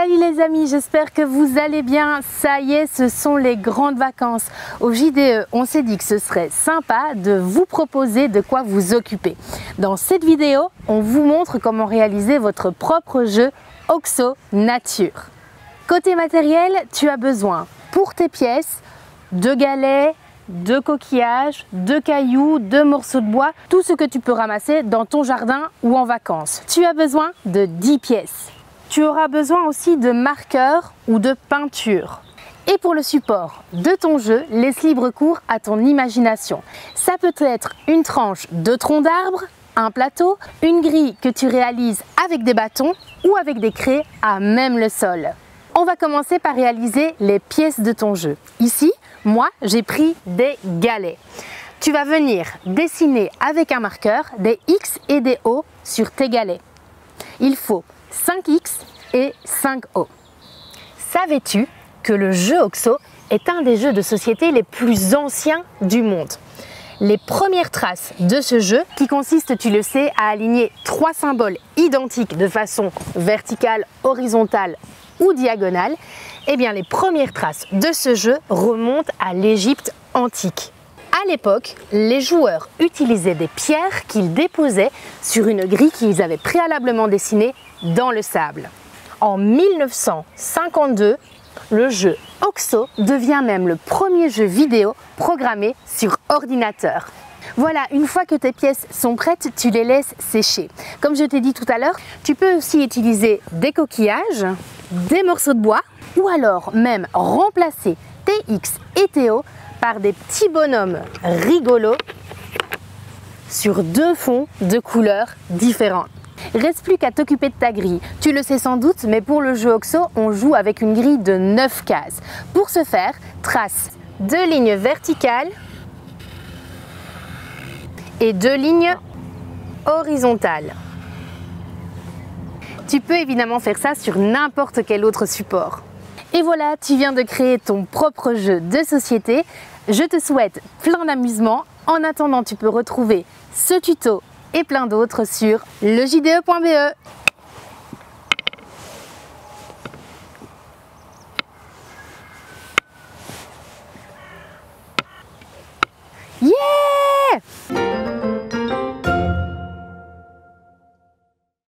Salut les amis, j'espère que vous allez bien. Ça y est, ce sont les grandes vacances. Au JDE, on s'est dit que ce serait sympa de vous proposer de quoi vous occuper. Dans cette vidéo, on vous montre comment réaliser votre propre jeu OXO Nature. Côté matériel, tu as besoin pour tes pièces de galets, de coquillages, de cailloux, de morceaux de bois, tout ce que tu peux ramasser dans ton jardin ou en vacances. Tu as besoin de 10 pièces. Tu auras besoin aussi de marqueurs ou de peinture. Et pour le support de ton jeu, laisse libre cours à ton imagination. Ça peut être une tranche de tronc d'arbre, un plateau, une grille que tu réalises avec des bâtons ou avec des craies à même le sol. On va commencer par réaliser les pièces de ton jeu. Ici, moi, j'ai pris des galets. Tu vas venir dessiner avec un marqueur des X et des O sur tes galets. Il faut 5X et 5O. Savais-tu que le jeu OXO est un des jeux de société les plus anciens du monde? Les premières traces de ce jeu, qui consiste, tu le sais, à aligner 3 symboles identiques de façon verticale, horizontale ou diagonale, eh bien les premières traces de ce jeu remontent à l'Égypte antique. À l'époque, les joueurs utilisaient des pierres qu'ils déposaient sur une grille qu'ils avaient préalablement dessinée dans le sable. En 1952, le jeu OXO devient même le premier jeu vidéo programmé sur ordinateur. Voilà, une fois que tes pièces sont prêtes, tu les laisses sécher. Comme je t'ai dit tout à l'heure, tu peux aussi utiliser des coquillages, des morceaux de bois ou alors même remplacer tes X et tes O par des petits bonhommes rigolos sur 2 fonds de couleurs différentes. Reste plus qu'à t'occuper de ta grille. Tu le sais sans doute, mais pour le jeu OXO, on joue avec une grille de 9 cases. Pour ce faire, trace 2 lignes verticales et 2 lignes horizontales. Tu peux évidemment faire ça sur n'importe quel autre support. Et voilà, tu viens de créer ton propre jeu de société. Je te souhaite plein d'amusement. En attendant, tu peux retrouver ce tuto et plein d'autres sur lejde.be.